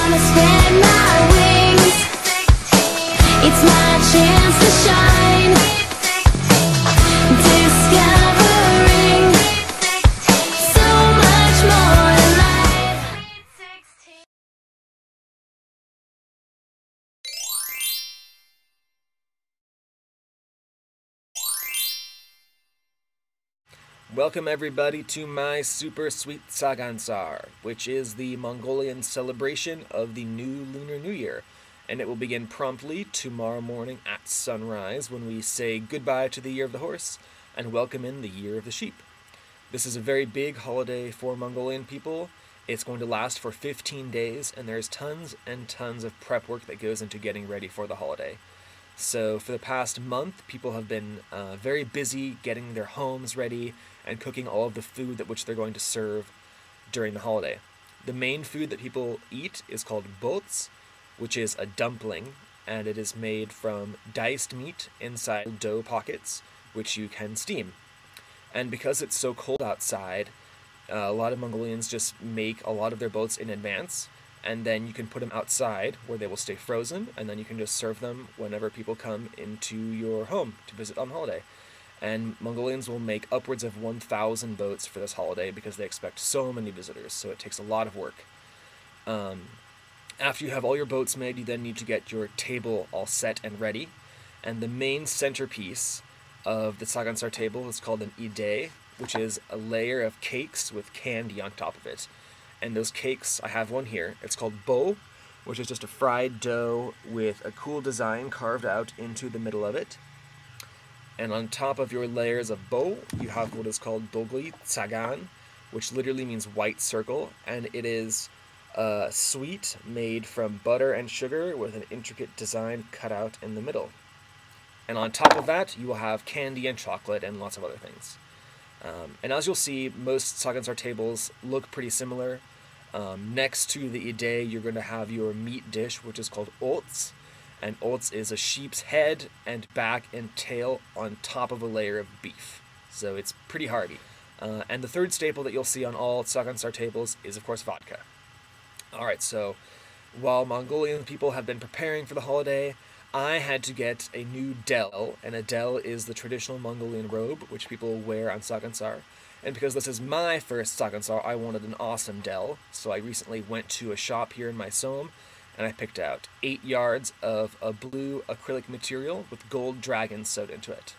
gonna spread my wings. It's my chance to shine. Discovering so much more in life. Welcome everybody to my super sweet Tsagaan Sar, which is the Mongolian celebration of the new Lunar New Year, and it will begin promptly tomorrow morning at sunrise when we say goodbye to the Year of the Horse and welcome in the Year of the Sheep. This is a very big holiday for Mongolian people. It's going to last for 15 days, and there's tons and tons of prep work that goes into getting ready for the holiday. So for the past month, people have been very busy getting their homes ready and cooking all of the food that which they're going to serve during the holiday. The main food that people eat is called bots, which is a dumpling, and it is made from diced meat inside dough pockets, which you can steam. And because it's so cold outside, a lot of Mongolians just make a lot of their boats in advance, and then you can put them outside where they will stay frozen, and then you can just serve them whenever people come into your home to visit on holiday. And Mongolians will make upwards of 1,000 boats for this holiday because they expect so many visitors, so it takes a lot of work. After you have all your boats made, you then need to get your table all set and ready. And the main centerpiece of the Tsagaan Sar table is called an ide, which is a layer of cakes with candy on top of it. And those cakes, I have one here, it's called bo, which is just a fried dough with a cool design carved out into the middle of it. And on top of your layers of bo, you have what is called dogli tsagaan, which literally means white circle, and it is a sweet made from butter and sugar with an intricate design cut out in the middle. And on top of that, you will have candy and chocolate and lots of other things. And as you'll see, most Tsagaan Sar tables look pretty similar. Next to the ide, you're going to have your meat dish, which is called ots. And ots is a sheep's head and back and tail on top of a layer of beef. So it's pretty hearty. And the third staple that you'll see on all Tsagaan Sar tables is, of course, vodka. Alright, so while Mongolian people have been preparing for the holiday, I had to get a new del, and a del is the traditional Mongolian robe, which people wear on Tsagaan Sar. And because this is my first Tsagaan Sar, I wanted an awesome del, so I recently went to a shop here in my Somme, and I picked out 8 yards of a blue acrylic material with gold dragons sewed into it.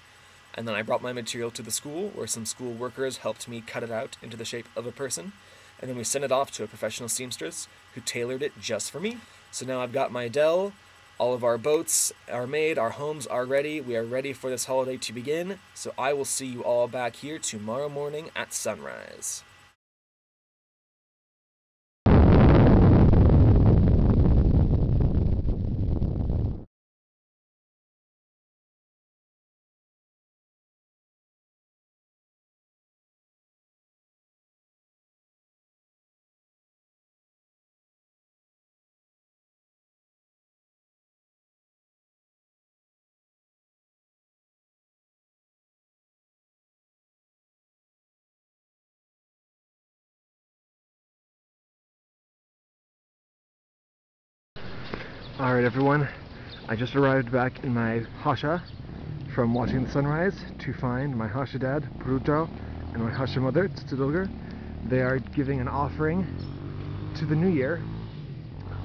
And then I brought my material to the school, where some school workers helped me cut it out into the shape of a person, and then we sent it off to a professional seamstress who tailored it just for me. So now I've got my del, all of our boats are made, our homes are ready, we are ready for this holiday to begin, so I will see you all back here tomorrow morning at sunrise. Alright everyone, I just arrived back in my Hasha from watching the sunrise to find my Hasha dad, Bruto, and my Hasha mother, Tsudolger. They are giving an offering to the new year,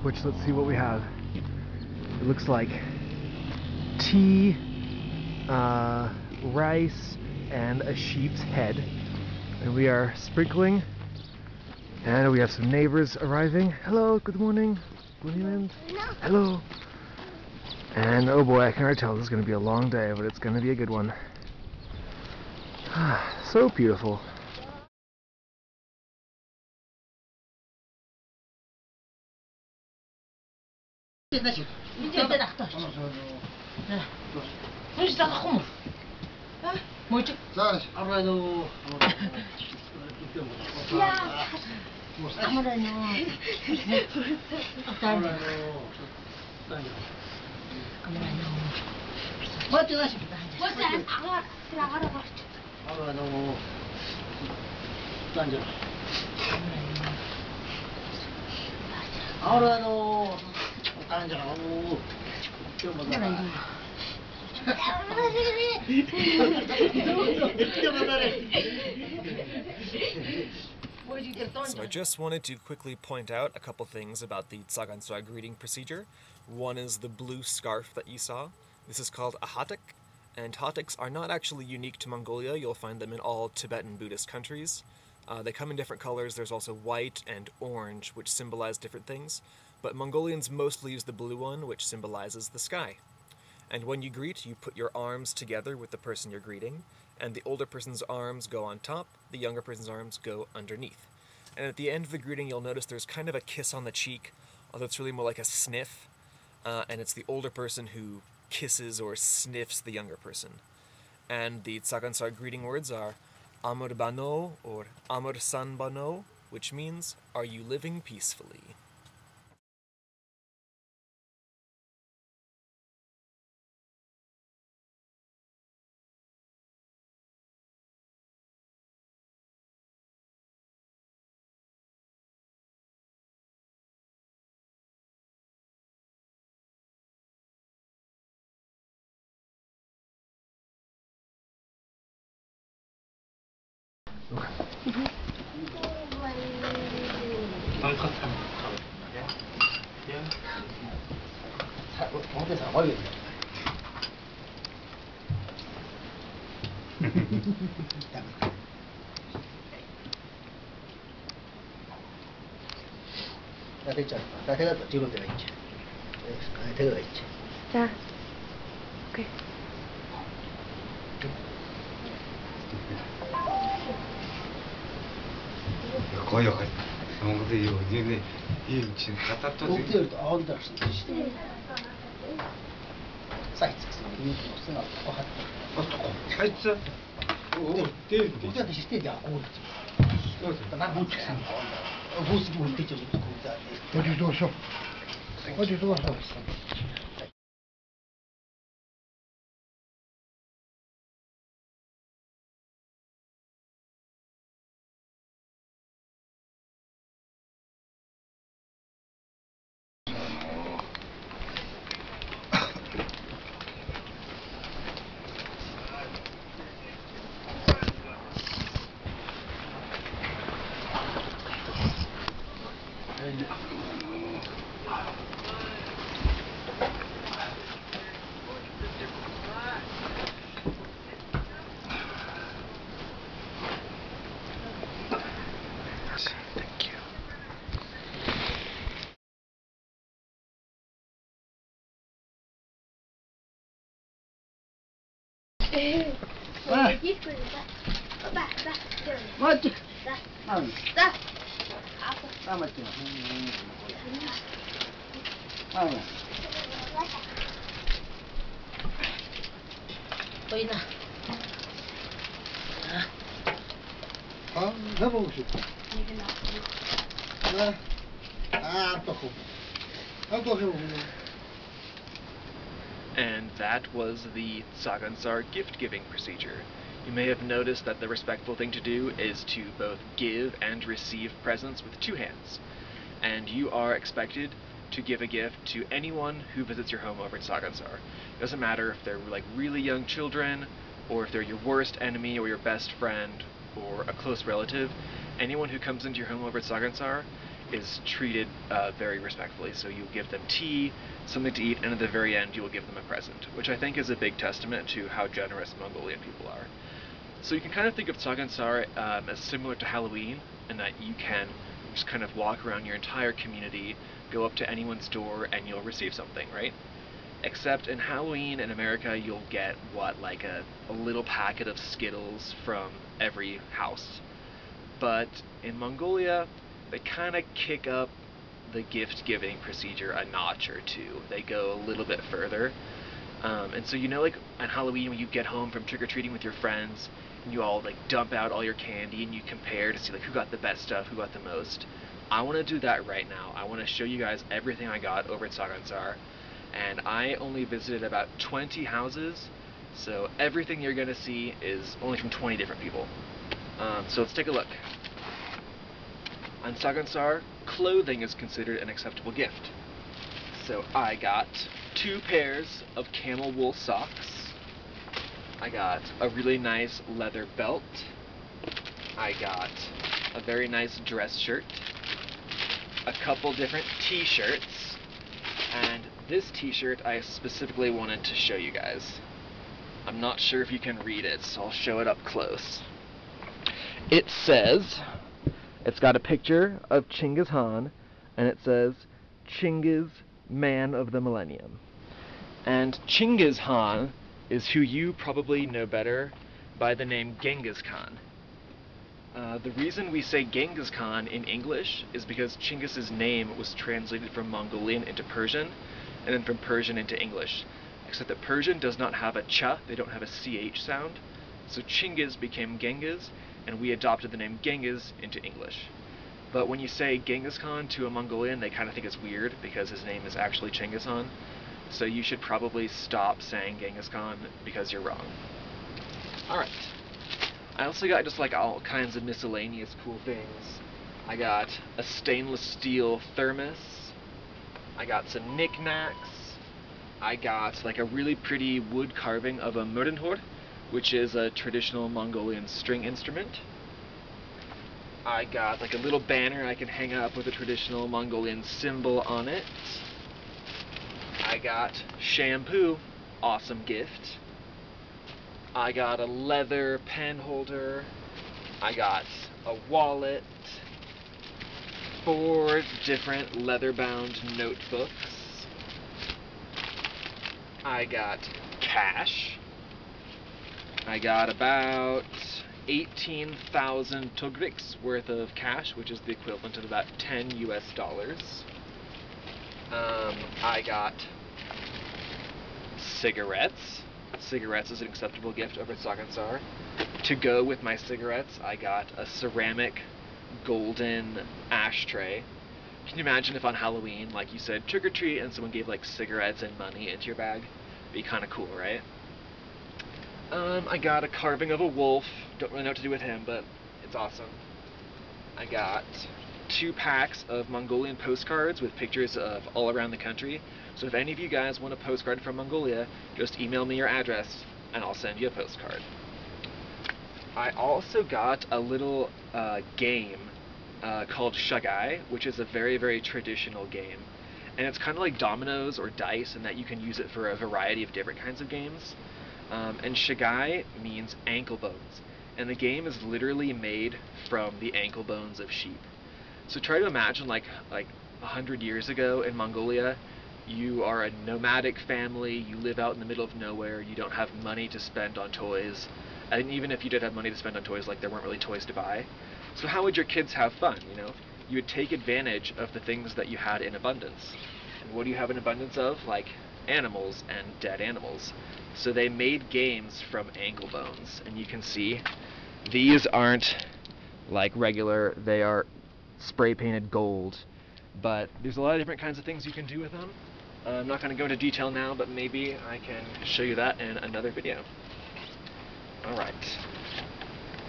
which, let's see what we have. It looks like tea, rice, and a sheep's head. And we are sprinkling, and we have some neighbors arriving. Hello, good morning. Hello. And oh boy, I can already tell this is going to be a long day, but it's going to be a good one. So beautiful. So I just wanted to quickly point out a couple things about the Tsagaan Sar greeting procedure. One is the blue scarf that you saw. This is called a hatak, and hataks are not actually unique to Mongolia. You'll find them in all Tibetan Buddhist countries. They come in different colors. There's also white and orange, which symbolize different things, but Mongolians mostly use the blue one, which symbolizes the sky. And when you greet, you put your arms together with the person you're greeting, and the older person's arms go on top, the younger person's arms go underneath. And at the end of the greeting, you'll notice there's kind of a kiss on the cheek, although it's really more like a sniff, and it's the older person who kisses or sniffs the younger person. And the Tsagaan Sar greeting words are Amor Bano or Amor San Bano, which means, are you living peacefully? 자, 오케이. 거의 거의 아무것도 이거 이 지금 갖다 또 지금 살짝 맞지? 자, 맞지? 보이나? 해보고 싶어. 또 해보고. And that was the Tsagaan Sar gift-giving procedure. You may have noticed that the respectful thing to do is to both give and receive presents with two hands. And you are expected to give a gift to anyone who visits your home over at Tsagaan Sar. It doesn't matter if they're like really young children, or if they're your worst enemy or your best friend, or a close relative. Anyone who comes into your home over at Tsagaan Sar is treated very respectfully. So you give them tea, something to eat, and at the very end you will give them a present, which I think is a big testament to how generous Mongolian people are. So you can kind of think of Tsagaan Sar as similar to Halloween, in that you can just kind of walk around your entire community, go up to anyone's door, and you'll receive something, right? Except in Halloween in America, you'll get, like a little packet of Skittles from every house. But in Mongolia, they kind of kick up the gift-giving procedure a notch or two. They go a little bit further. And so, like on Halloween when you get home from trick-or-treating with your friends, and you all like dump out all your candy and you compare to see like who got the best stuff, who got the most. I want to do that right now. I want to show you guys everything I got over at Tsagaan Sar. And I only visited about 20 houses, so everything you're going to see is only from 20 different people. So let's take a look. On Tsagaan Sar, clothing is considered an acceptable gift. So I got 2 pairs of camel wool socks. I got a really nice leather belt. I got a very nice dress shirt, a couple different t-shirts, and this t-shirt I specifically wanted to show you guys. I'm not sure if you can read it, so I'll show it up close. It says, it's got a picture of Chinggis Khan, and it says, Chinggis, man of the millennium. And Chinggis Khan is who you probably know better by the name Genghis Khan. The reason we say Genghis Khan in English is because Chinggis's name was translated from Mongolian into Persian, and then from Persian into English. Except that Persian does not have a ch, they don't have a ch sound, so Chinggis became Genghis, and we adopted the name Genghis into English. But when you say Genghis Khan to a Mongolian, they kind of think it's weird because his name is actually Chinggis Khan, so you should probably stop saying Genghis Khan because you're wrong. Alright. I also got just like all kinds of miscellaneous cool things. I got a stainless steel thermos. I got some knickknacks. I got like a really pretty wood carving of a murinhor, which is a traditional Mongolian string instrument. I got like a little banner I can hang up with a traditional Mongolian symbol on it. I got shampoo, awesome gift. I got a leather pen holder. I got a wallet. 4 different leather-bound notebooks. I got cash. I got about 18,000 tugriks worth of cash, which is the equivalent of about 10 US dollars. I got cigarettes. Cigarettes is an acceptable gift over at Tsagaan Sar. To go with my cigarettes, I got a ceramic golden ashtray. Can you imagine if on Halloween, like you said, trick or treat, and someone gave like cigarettes and money into your bag? Be kind of cool, right? I got a carving of a wolf. Don't really know what to do with him, but it's awesome. I got 2 packs of Mongolian postcards with pictures of all around the country. So if any of you guys want a postcard from Mongolia, just email me your address and I'll send you a postcard. I also got a little game called Tsagaan, which is a very, very traditional game. And it's kind of like dominoes or dice in that you can use it for a variety of different kinds of games. And Tsagaan means ankle bones. And the game is literally made from the ankle bones of sheep. So try to imagine like 100 years ago in Mongolia, you are a nomadic family, you live out in the middle of nowhere, you don't have money to spend on toys, and even if you did have money to spend on toys, like there weren't really toys to buy. So how would your kids have fun, you know? You would take advantage of the things that you had in abundance. And what do you have an abundance of? Like animals and dead animals. So they made games from ankle bones, and you can see these aren't like regular, they are spray painted gold, but there's a lot of different kinds of things you can do with them. I'm not going to go into detail now, but maybe I can show you that in another video. Alright,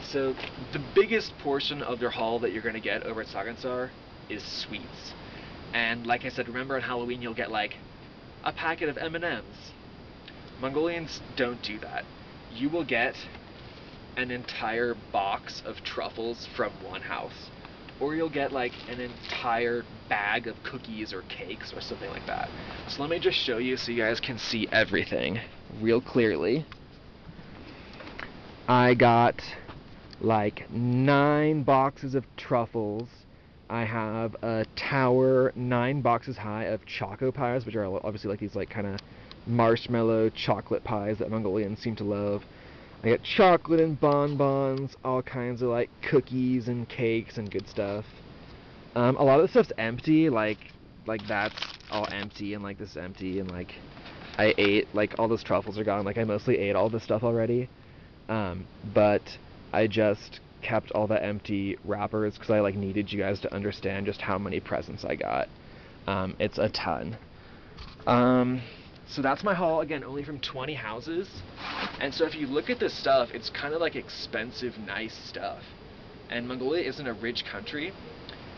so the biggest portion of their haul that you're going to get over at Tsagaan Sar is sweets. And like I said, remember on Halloween you'll get like a packet of M&Ms. Mongolians don't do that. You will get an entire box of truffles from one house. Or you'll get like an entire bag of cookies or cakes or something like that. So let me just show you so you guys can see everything real clearly. I got like 9 boxes of truffles. I have a tower 9 boxes high of choco pies, which are obviously like these like kind of marshmallow chocolate pies that Mongolians seem to love. I got chocolate and bonbons, all kinds of like cookies and cakes and good stuff. A lot of the stuff's empty, like that's all empty, and like this is empty, and like I ate, like all those truffles are gone, like I mostly ate all this stuff already. But I just kept all the empty wrappers because I like needed you guys to understand just how many presents I got. It's a ton. So that's my haul, again, only from 20 houses. And so if you look at this stuff, it's kind of like expensive, nice stuff. And Mongolia isn't a rich country.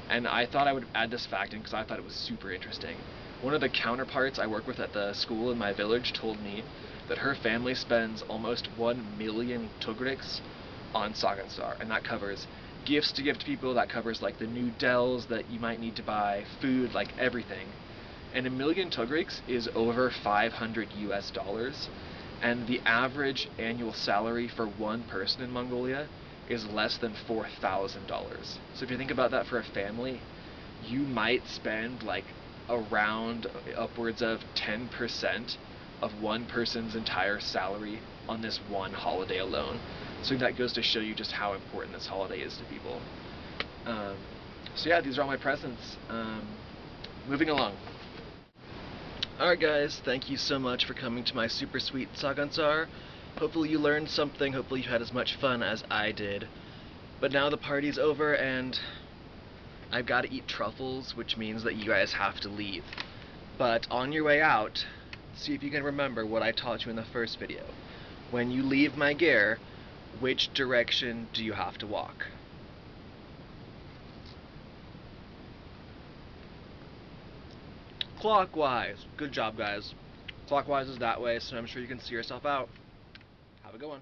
And I thought I would add this fact in because I thought it was super interesting. One of the counterparts I work with at the school in my village told me that her family spends almost 1 million tugriks on Tsagaan Sar, and that covers gifts to give to people, that covers like the new dells that you might need to buy, food, like everything. And 1 million tugriks is over $500 US, and the average annual salary for one person in Mongolia is less than $4,000. So if you think about that for a family, you might spend like around upwards of 10% of one person's entire salary on this one holiday alone. So that goes to show you just how important this holiday is to people. So yeah, these are all my presents. Moving along. Alright guys, thank you so much for coming to my super sweet Tsagaan Sar. Hopefully you learned something, hopefully you had as much fun as I did. But now the party's over and I've got to eat truffles, which means that you guys have to leave. But on your way out, see if you can remember what I taught you in the first video. When you leave my gear, which direction do you have to walk? Clockwise. Good job, guys. Clockwise is that way, so I'm sure you can see yourself out. Have a good one.